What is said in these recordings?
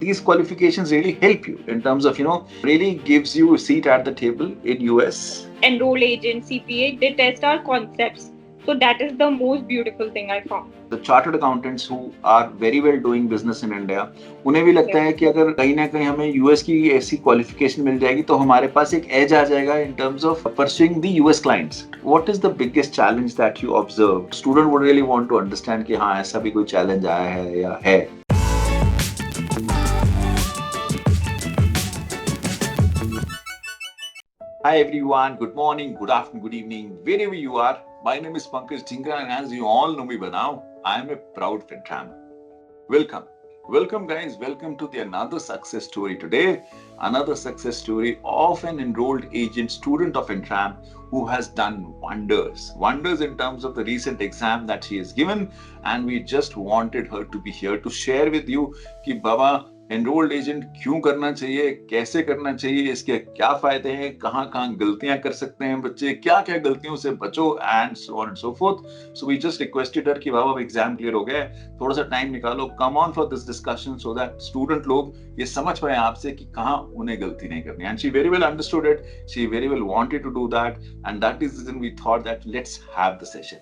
these qualifications really help you in terms of, really gives you a seat at the table in US. Enroll agent, CPA, they test our concepts. So that is the most beautiful thing I found. The chartered accountants who are very well doing business in India, उन्हें भी लगता Yeah. है कि अगर कहीं ना कहीं हमें यूएस की ऐसी क्वालिफिकेशन मिल जाएगी तो हमारे पास एक एज आ जाएगा in terms of pursuing the US clients. What is the biggest challenge that you observe? Student would really want to understand कि हाँ ऐसा भी कोई challenge आया है या है. Hi everyone, good morning, good afternoon, good evening, wherever you are. My name is Pankaj Dhingra and as you all know me by now, I am a proud FinTram. Welcome. Welcome guys, welcome to the another success story today. Another success story of an enrolled agent student of Intram who has done wonders. Wonders in terms of the recent exam that she has given, and we just wanted her to be here to share with you कि बाबा enrolled agent क्यों करना चाहिए, कैसे करना चाहिए, इसके क्या फायदे हैं, कहाँ कहाँ गलतियां कर सकते हैं बच्चे, क्या क्या गलतियों से बचो and so on and so forth. So we just requested her कि बाबा अब एग्जाम क्लियर हो गया है, थोड़ा सा टाइम निकालो, come on for this discussion so that student लोग ये समझ पाए आपसे कि कहाँ उन्हें गलती नहीं करनी. And she very well understood it, she very well wanted to do that and that is reason we thought that let's have the session.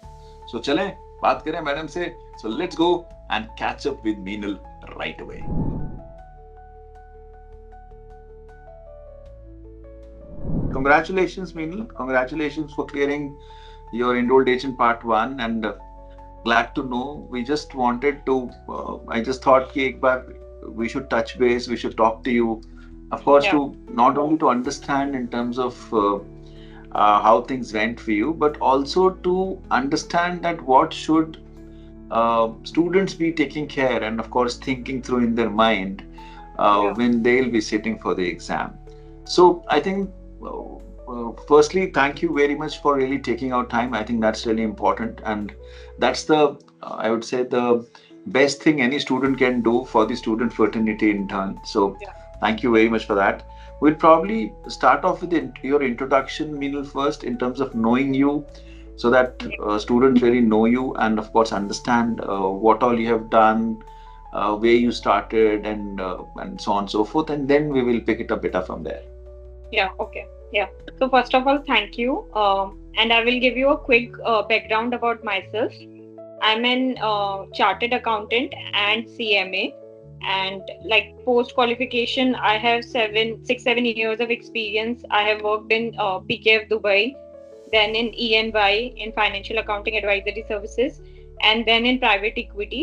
So चलें बात करें मैडम से. So let's go and catch up with Meenal right away. Congratulations, Meenal. Congratulations for clearing your enrolled agent part 1 and glad to know. We just wanted to, I just thought कि एक बार we should touch base, we should talk to you. Of course, Yeah. to not only to understand in terms of how things went for you, but also to understand that what should students be taking care and of course thinking through in their mind Yeah. when they'll be sitting for the exam. So I think firstly, thank you very much for really taking out time. I think that's really important, and that's the I would say the best thing any student can do for the student fraternity in turn. So Yeah. thank you very much for that. We'll probably start off with your introduction, Meenal, first in terms of knowing you, so that students really know you and of course understand what all you have done, where you started, and so on and so forth, and then we will pick it up better from there. Yeah, okay. Yeah. So first of all, thank you. And I will give you a quick background about myself. I'm an chartered accountant and CMA. And like post qualification, I have 7 years of experience. I have worked in PKF Dubai, then in ENY in Financial Accounting Advisory Services, and then in private equity,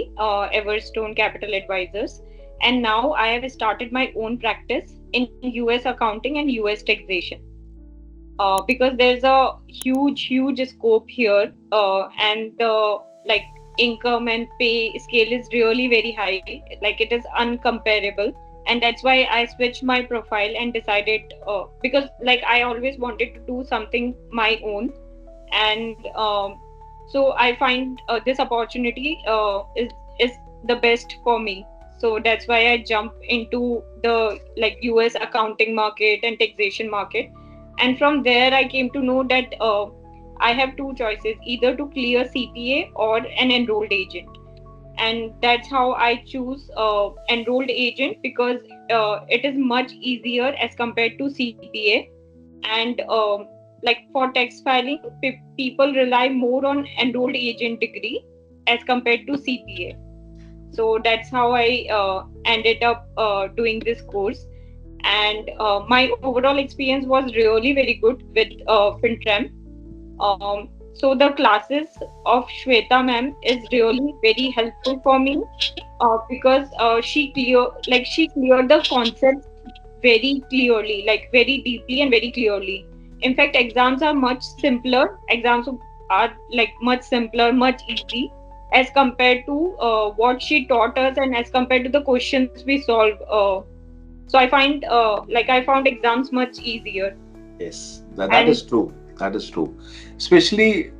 Everstone Capital Advisors. And now I have started my own practice in US accounting and US taxation. Because there's a huge scope here, and the like income and pay scale is really very high, like it is uncomparable. And that's why I switched my profile and decided, because like I always wanted to do something my own. And so I find this opportunity is the best for me. So that's why I jump into the like US accounting market and taxation market. And from there I came to know that I have two choices, either to clear CPA or an enrolled agent. And that's how I choose enrolled agent, because it is much easier as compared to CPA. And like for tax filing, people rely more on enrolled agent degree as compared to CPA. So that's how I ended up doing this course. And my overall experience was really very good with FinTram. So the classes of Shweta ma'am is really very helpful for me, because she cleared the concepts very clearly, like very deeply and very clearly. In fact, exams are much simpler. Exams are like much simpler, much easy as compared to what she taught us, and as compared to the questions we solve. So I found exams much easier. Yes, that And is true. That is true. Especially,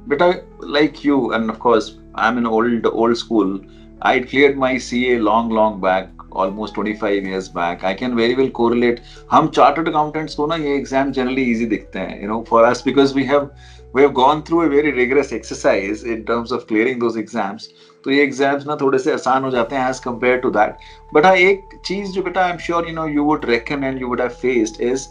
but I like you, and of course, I'm an old school. I cleared my CA long back. almost 25 years back. I can very well correlate. हम chartered accountants को ना ये exam generally easy दिखते हैं, for us, because we have gone through a very rigorous exercise in terms of clearing those exams. तो ये exams ना थोड़े से आसान हो जाते हैं as compared to that. But हाँ, एक चीज जो बेटा I am sure you would reckon and you would have faced is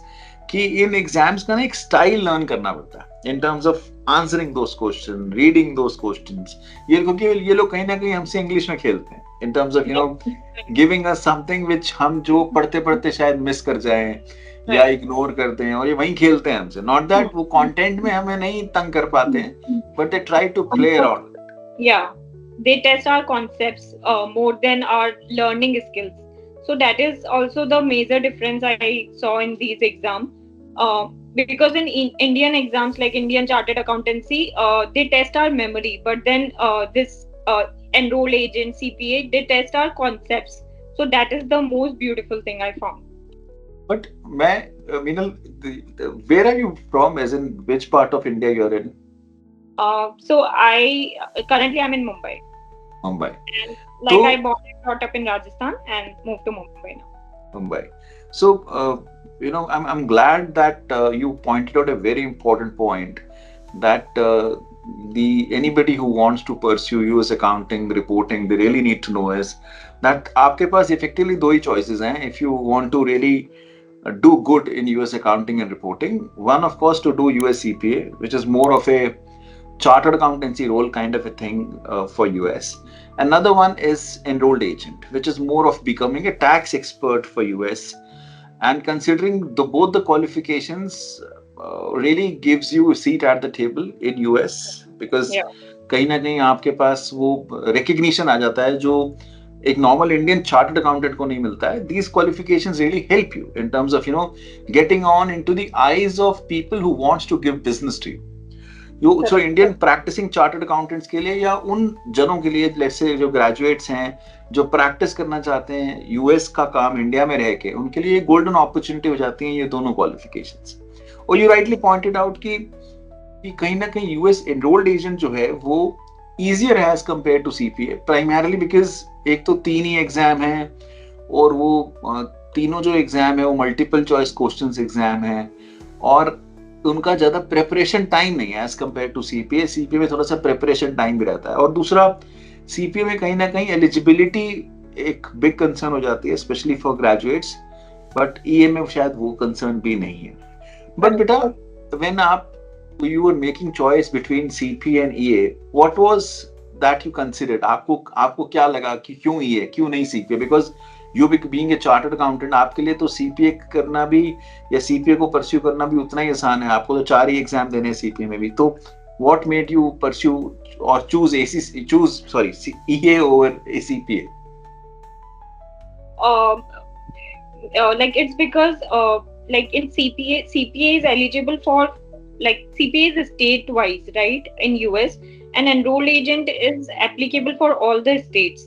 कि इन एग्जाम्स का ना एक स्टाइल लर्न करना पड़ता है इन terms of answering those question, reading those questions. ये क्योंकि ये लोग कहीं ना कहीं हमसे इंग्लिश में खेलते हैं इन terms of giving us something which हम जो पढ़ते पढ़ते शायद मिस कर जाएं या इग्नोर करते हैं, और ये वहीं खेलते हैं हमसे. नॉट दैट वो कंटेंट में हमें नहीं तंग कर पाते हैं, but they try to play around. Yeah, they test our concepts more than our learning skills. So that is also the major difference I saw in these exams. Because in Indian exams like Indian Chartered Accountancy, they test our memory, but then this enroll agent CPA, they test our concepts. So that is the most beautiful thing I found. But Meenal, where are you from? As in which part of India you're in? So I currently I'm in Mumbai. Mumbai. And like I born and brought up in Rajasthan and moved to Mumbai now. Mumbai. So I'm glad that you pointed out a very important point that anybody who wants to pursue US accounting, reporting, they really need to know is that आपके पास effectively दो ही choices हैं if you want to really do good in US accounting and reporting. One, of course, to do US CPA, which is more of a chartered accountancy role kind of a thing for US. Another one is enrolled agent, which is more of becoming a tax expert for US. And considering both the qualifications really gives you a seat at the table in US, because कहीं ना कहीं आपके पास वो recognition आ जाता है जो एक normal Indian chartered accountant को नहीं मिलता है. These qualifications really help you in terms of getting on into the eyes of people who wants to give business to you. So Indian practicing chartered accountants के लिए या उन जनों के लिए, let's say जो graduates हैं जो practice करना चाहते हैं US का काम इंडिया में रह के, उनके लिए golden opportunity हो जाती हैं ये दोनों qualifications. और you rightly pointed out कि कहीं ना कहीं US enrolled agent जो है वो easier है as compared to CPA, primarily because एक तो 3 ही एग्जाम है और वो तीनों जो एग्जाम है वो मल्टीपल चॉइस क्वेश्चंस एग्जाम है और उनका ज्यादा प्रेपरेशन टाइम नहीं है as compare to CPA. CPA में थोड़ा सा प्रेपरेशन टाइम भी रहता है. और दूसरा, सीपीए में कहीं ना कहीं एलिजिबिलिटी एक बिग कंसर्न हो जाती है, स्पेशली फॉर ग्रेजुएट्स, बट ईए में शायद वो कंसर्न भी नहीं है. बट बेटा, when you were making choice between CPA and EA, what was that you considered? आपको क्या लगा कि क्यों EA, क्यों नहीं CPA? Because you being a chartered accountant, आपके लिए तो CPA करना भी या CPA को pursue करना भी उतना ही आसान है. आपको तो 4 ही एग्जाम देने हैं CPA में भी. तो what made you pursue or choose EA over a CPA? Like it's because like in CPA is eligible for, like CPA is state wise, right, in US, and enroll agent is applicable for all the states.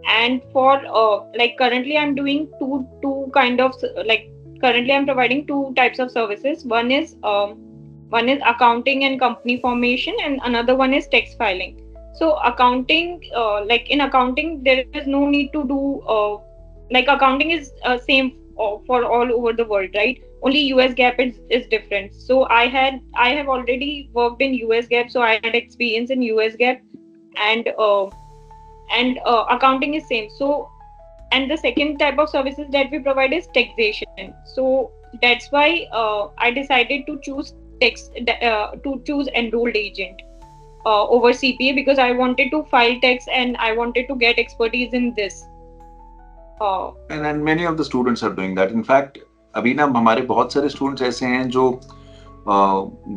And for like currently I'm doing two kind of, like currently I'm providing 2 types of services. One is accounting and company formation, and another one is tax filing. So accounting, like in accounting there is no need to do like accounting is same for all over the world, right? Only US GAAP is different. So I have already worked in US GAAP, so I had experience in US GAAP, and accounting is same. So, and the second type of services that we provide is taxation. So that's why I decided to choose enrolled agent over CPA, because I wanted to file tax and I wanted to get expertise in this. And many of the students are doing that. In fact, अभी ना हमारे बहुत सारे students ऐसे हैं जो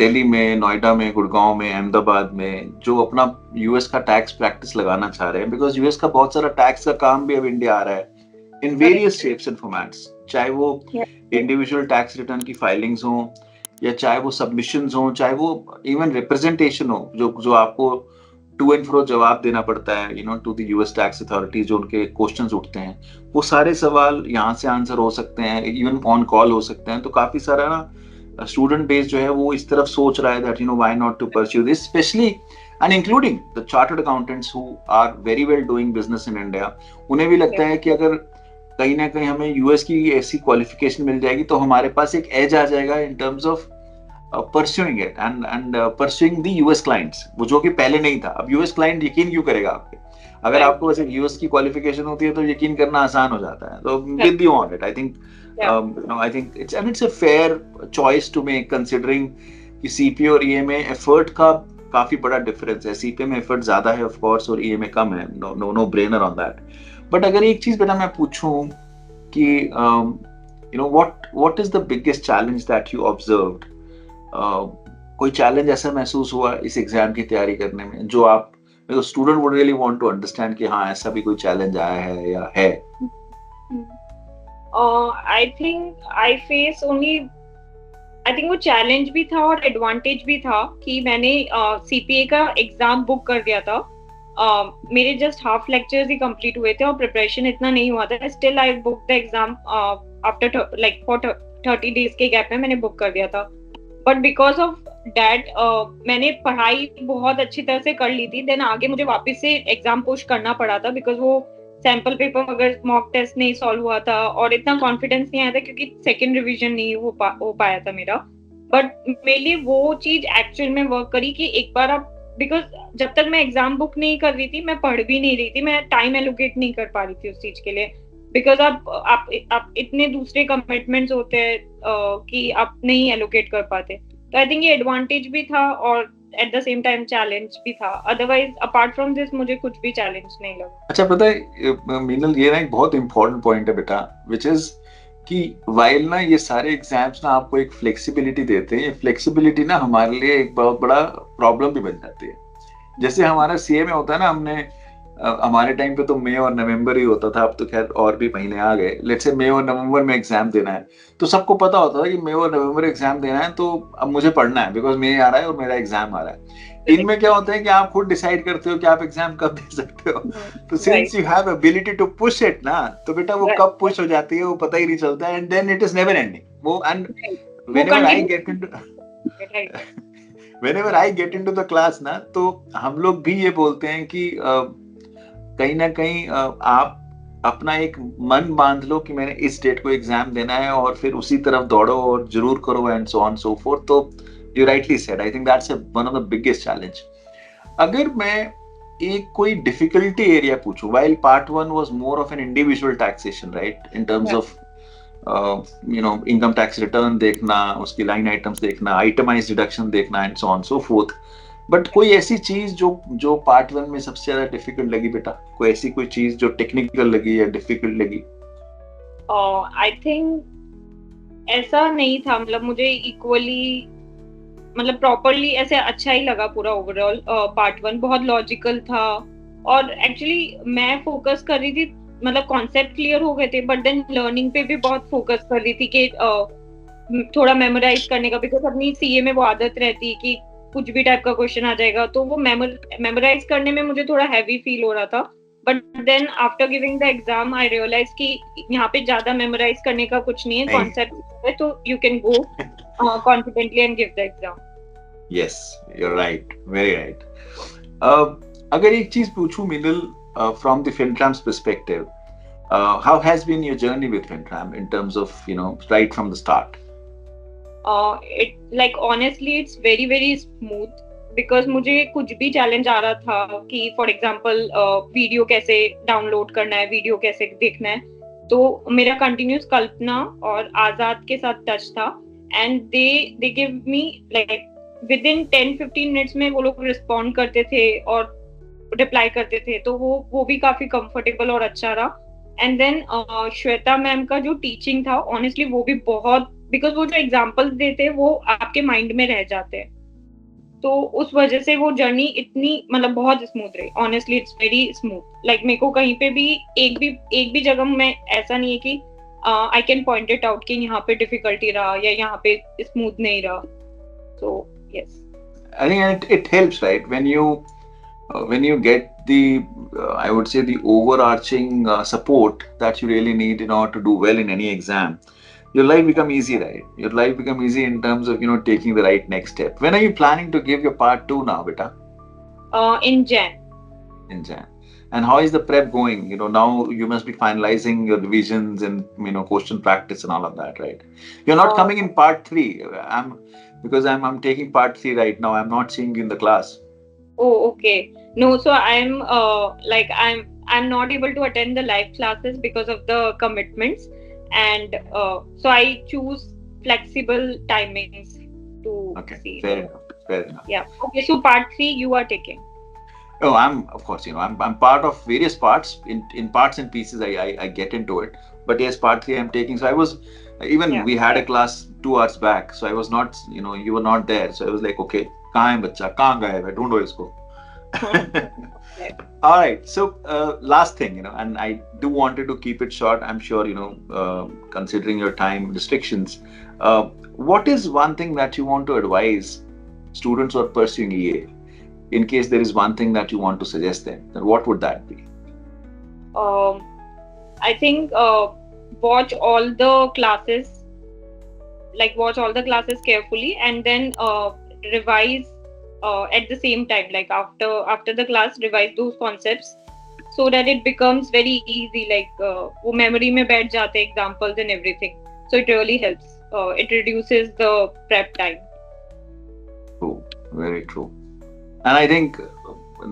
दिल्ली में, नोएडा में, गुड़गांव में, अहमदाबाद में जो अपना यूएस का टैक्स प्रैक्टिस लगाना चाह रहे हैं, बिकॉज यूएस का बहुत सारा टैक्स का काम भी अब इंडिया आ रहा है in various shapes and formats, चाहे वो इंडिविजुअल टैक्स रिटर्न की फाइलिंग्स हो या चाहे वो सबमिशंस हो, चाहे वो इवन रिप्रेजेंटेशन हो जो आपको टू एंड फ्रो जवाब देना पड़ता है to the US tax authority, जो उनके क्वेश्चंस उठते हैं, वो सारे सवाल यहाँ से आंसर हो सकते हैं, इवन ऑन कॉल हो सकते हैं. तो काफी सारा ना स्टूडेंट बेस जो है वो इस तरफ सोच रहा है that why not to pursue this, especially and including the chartered accountants who are very well doing business in India. उन्हें भी लगता है कि अगर कहीं ना कहीं हमें यूएस की ऐसी क्वालिफिकेशन मिल जाएगी तो हमारे पास एक एज आ जाएगा इन terms of pursuing it and pursuing the US clients, वो जो कि पहले नहीं था। अब यूएस क्लाइंट यकीन क्यों करेगा आप पे? अगर आपको वैसे यूएस की क्वालिफिकेशन होती है तो यकीन करना आसान हो जाता है। तो with you on it, I think I think it's a fair choice to make, considering कि सीपीए और ईएमए एफर्ट का काफी बड़ा डिफरेंस है। सीपीए में एफर्ट ज्यादा है ऑफ कोर्स और ईएमए कम है, no brainer on that. But अगर एक चीज बेटा मैं पूछूं कि what is the biggest challenge that you observed? कोई चैलेंज ऐसा महसूस हुआ इस एग्जाम की तैयारी करने में जो आप, student would really want to understand कि हाँ ऐसा भी कोई चैलेंज आया है या है? आई think I face only, I think वो चैलेंज भी था और एडवांटेज भी था कि मैंने सीपीए का एग्जाम बुक कर दिया था। मेरे जस्ट हाफ लेक्चर्स ही कंप्लीट हुए थे और प्रिपरेशन इतना नहीं हुआ था। Still I book the exam after like for 30 days के गैप में मैंने बुक कर दिया था। बट बिकॉज ऑफ डैट मैंने पढ़ाई बहुत अच्छी तरह से कर ली थी। देन आगे मुझे वापस से एग्जाम पुश करना पड़ा था बिकॉज वो सैम्पल पेपर अगर मॉक टेस्ट नहीं सॉल्व हुआ था और इतना कॉन्फिडेंस नहीं आया था क्योंकि सेकंड रिवीजन नहीं हो पाया था मेरा। बट मेरे लिए वो चीज एक्चुअल में वर्क करी कि एक बार आप, बिकॉज जब तक मैं एग्जाम बुक नहीं कर रही थी मैं पढ़ भी नहीं रही थी, मैं टाइम एलोकेट नहीं कर पा रही थी उस चीज के लिए। बिकॉज आप इतने दूसरे कमिटमेंट्स होते हैं कि आप नहीं एलोकेट कर पाते। तो आई थिंक ये एडवांटेज भी था और at the same time challenge भी था। अदरवाइज अपार्ट फ्रॉम दिस मुझे कुछ भी चैलेंज नहीं लगा। अच्छा पता है मीनल, ये ना एक बहुत इंपॉर्टेंट पॉइंट है बेटा, विच इज कि वाइल ना ये सारे एग्जाम्स ना आपको एक फ्लेक्सिबिलिटी देते हैं, ये फ्लेक्सिबिलिटी ना हमारे लिए एक बहुत बड़ा प्रॉब्लम भी बन जाती है। जैसे हमारा सीए में होता है ना, हमने हमारे टाइम पे तो मई और नवंबर ही होता था, अब तो खैर और भी महीने आ गए। लेट्स से मई और नवंबर में एग्जाम देना है तो सबको पता होता था कि मई और नवंबर एग्जाम देना है तो अब मुझे पढ़ना है बिकॉज मई आ रहा है और मेरा एग्जाम आ रहा है। इनमें क्या होता है कि आप खुद डिसाइड करते हो कि आप एग्जाम कब दे सकते हो। तो since you have ability to push it ना, तो बेटा वो कब पुश हो जाती है वो पता ही नहीं चलता है, and then it is never ending वो। And whenever I get into the class ना, तो हम लोग भी ये बोलते हैं कि कहीं ना कहीं आप अपना एक मन बांध लो कि मैंने इस डेट को एग्जाम देना है और फिर उसी तरफ दौड़ो और जरूर करो and so on so forth. तो you rightly said, I think that's one of the biggest challenge. अगर मैं एक कोई डिफिकल्टी एरिया पूछूं, while part 1 was more of an individual taxation right, in terms of income tax return देखना, उसकी line items देखना, itemize deduction देखना and so on so forth. But कोई ऐसी चीज जो पार्ट 1 में सबसे ज्यादा डिफिकल्ट लगी बेटा? कोई ऐसी कोई चीज जो टेक्निकल लगी या डिफिकल्ट लगी? आई थिंक ऐसा नहीं था, मतलब मुझे इक्वली, मतलब प्रॉपरली ऐसे अच्छा ही लगा पूरा ओवरऑल। पार्ट 1 बहुत लॉजिकल था और एक्चुअली मैं फोकस कर रही थी, मतलब कॉन्सेप्ट क्लियर हो गए थे बट देन लर्निंग पे भी बहुत फोकस कर रही थी कि थोड़ा मेमोराइज करने का, बिकॉज अपनी सीए में वो आदत रहती है कि कुछ भी टाइप का क्वेश्चन आ जाएगा तो वो मेमोराइज करने में मुझे थोड़ा हैवी फील हो रहा था। But then after giving the exam I realise कि यहाँ पे ज्यादा मेमोराइज करने का कुछ नहीं है, कॉन्सेप्ट है, तो you can go confidently and give the exam. Yes, you are right, very right. अगर एक चीज पूछूं मिनल, from the FinTram's perspective, how has been your journey with FinTram in terms of, right from the start? It like honestly it's very very smooth because मुझे कुछ भी challenge आ रहा था कि फॉर एग्जांपल वीडियो कैसे डाउनलोड करना है, video कैसे देखना है, तो मेरा कंटिन्यूस कल्पना और आजाद के साथ टच था and they give me like with in 10-15 minutes में वो लोग रिस्पॉन्ड करते थे और रिप्लाई करते थे, तो वो भी काफी कंफर्टेबल और अच्छा रहा। एंड देन श्वेता मैम का जो टीचिंग था ऑनेस्टली वो भी बहुत, बिकॉज वो जो एग्जांपल्स देते हैं वो आपके माइंड में रह जाते हैं, तो उस वजह से वो जर्नी इतनी मतलब बहुत स्मूथ रही। Honestly it's very smooth, like मेरे को कहीं पे भी एक भी जगह में ऐसा नहीं है कि I can point it out कि यहाँ पे डिफिकल्टी रहा या यहाँ पे स्मूथ नहीं रहा। So yes, I think it helps right when you get the I would say the overarching support that you really need in order to do well in any exam, your life become easy, right? Your life become easy in terms of taking the right next step. When are you planning to give your part 2 now beta? In Jan. In Jan. And how is the prep going? Now you must be finalizing your revisions and question practice and all of that, right? You're not Uh, coming in part three. I'm taking part three right now. I'm not seeing you in the class. oh, okay. No, so I'm not able to attend the live classes because of the commitments, and so I choose flexible timings to Okay, see fair the. enough. Fair enough. Yeah. Okay. So part three you are taking. Oh, I'm of course, I'm part of various parts. In parts and pieces, I get into it. But yes, part three I'm taking. So I was, even Yeah. we had a class 2 hours back. So I was not, you were not there. So I was like, okay, कहाँ है बच्चा? कहाँ गायब है? ढूंढो इसको. Yeah. All right. So last thing, and I do wanted to keep it short. I'm sure, considering your time restrictions, what is one thing that you want to advise students who are pursuing EA? In case there is one thing that you want to suggest them, then what would that be? Um, I think watch all the classes, watch all the classes carefully, and then revise at the same time. Like after the class, revise those concepts so that it becomes very easy. वो memory में बैठ जाते हैं, examples and everything. So it really helps. It reduces the prep time. True, very true. And I think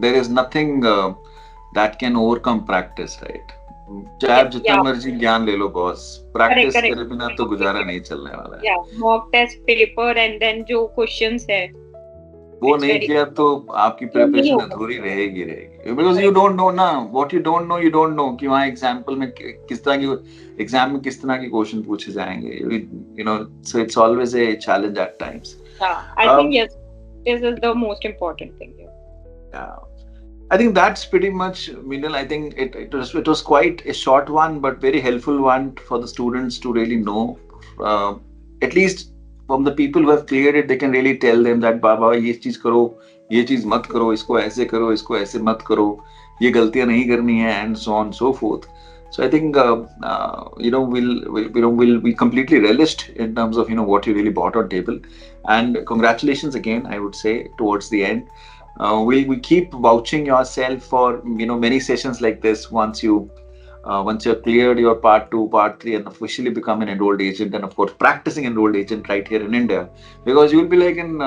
there is nothing that can overcome practice, right? चाहे आप जितना Yeah, मर्जी ज्ञान ले लो बॉस, correct, प्रैक्टिस correct. करे बिना तो गुजारा नहीं चलने वाला है. Yeah, mock test paper and then जो questions है, वो it's नहीं very. किया तो आपकी वो नहीं प्रिपरेशन होगा. अधूरी रहेगी because you Correct. Don't know ना व्हाट यू डोंट नो कि वहाँ एग्जाम्पल में किस तरह की एग्जाम में किस तरह के क्वेश्चन पूछे जाएंगे. So it's always a challenge eight times. Yeah, I think yes, this is the most important thing here. Yeah. I think that's pretty much, Minal. I think it was quite a short one, but very helpful one for the students to really know. Uh, at least from the people who have cleared it, they can really tell them that बाबा ये चीज करो, ये चीज मत करो, इसको ऐसे करो, इसको ऐसे मत करो, ये गलतियां नहीं करनी है, and so on so forth. So I think we completely relished in terms of what you really brought on table, and congratulations again. I would say towards the end. We keep vouching yourself for many sessions like this once you're cleared your part 2 part 3 and officially become an enrolled agent, and of course practicing enrolled agent right here in India, because you'll be like in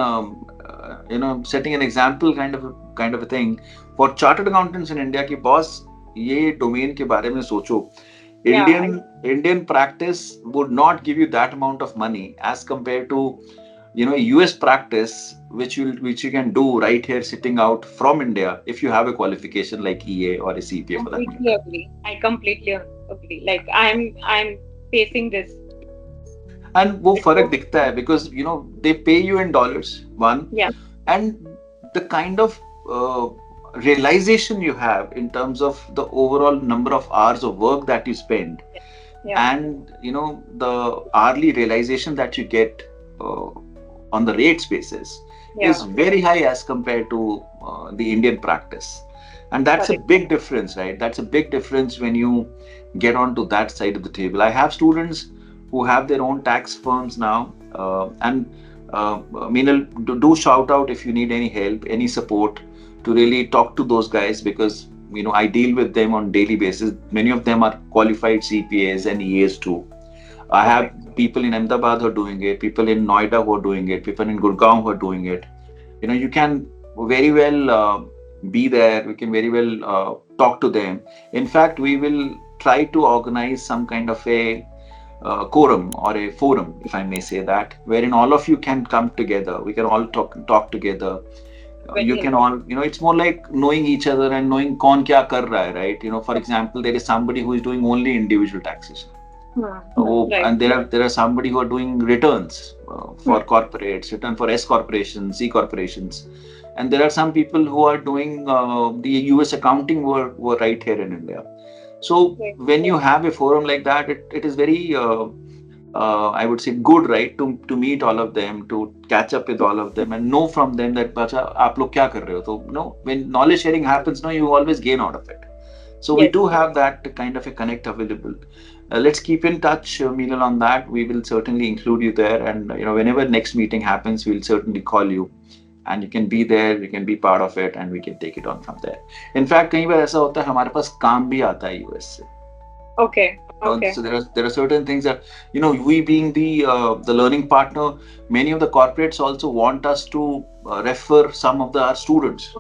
setting an example kind of a thing for chartered accountants in India ki boss ये domain के बारे में सोचो. Yeah, Indian practice would not give you that amount of money as compared to US practice, which you can do right here sitting out from India if you have a qualification like EA or a CPA for that completely matter. agree. I completely agree. Like I'm facing this. And वो फर्क दिखता है because they pay you in dollars, one, Yeah, and the kind of realization you have in terms of the overall number of hours of work that you spend, yeah, and the hourly realization that you get on the rates basis yeah. is very high as compared to the Indian practice. And that's a Correct. big difference, right? That's a big difference when you get onto that side of the table. I have students who have their own tax firms now, and Meenal, do shout out if you need any help, any support, to really talk to those guys, because I deal with them on daily basis. Many of them are qualified CPAs and EAs too. I have people in Ahmedabad who are doing it, people in Noida who are doing it, people in Gurgaon who are doing it. You can very well be there. We can very well talk to them. In fact, we will try to organize some kind of a quorum or a forum, if I may say that, wherein all of you can come together. We can all talk together. You Very can all, it's more like knowing each other and knowing कौन क्या कर रहा है, right? For example, there is somebody who is doing only individual taxation. Right. And there are somebody who are doing returns for corporates, return for S corporations, C corporations, and there are some people who are doing the US accounting work right here in India. So Right. when you have a forum like that, it is very I would say good, right, to meet all of them, to catch up with all of them, and know from them that bacha aap log kya kar rahe ho. So when knowledge sharing happens, you always gain out of it. So we Yes. do have that kind of a connect available. Let's keep in touch, Meenal, on that. We will certainly include you there, and whenever next meeting happens, we'll certainly call you and you can be there, you can be part of it, and we can take it on from there. In fact, कई बार ऐसा होता है हमारे पास काम भी आता है US से. Okay. Okay. So there are certain things that, we being the learning partner, many of the corporates also want us to refer some of our students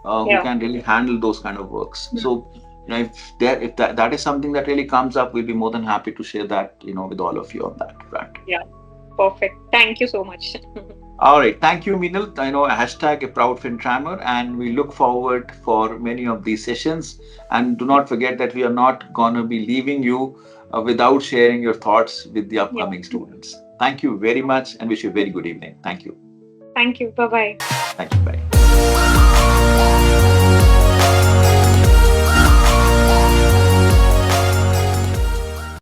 who Yeah. can really handle those kind of works. So if that is something that really comes up, we'll be more than happy to share that with all of you on that front. Yeah. Perfect. Thank you so much. All right. Thank you, Meenal. Hashtag a proud FinTrammer, and we look forward for many of these sessions. And do not forget that we are not going to be leaving you without sharing your thoughts with the upcoming students. Thank you very much and wish you a very good evening. Thank you. Thank you. Bye-bye. Thank you. Bye.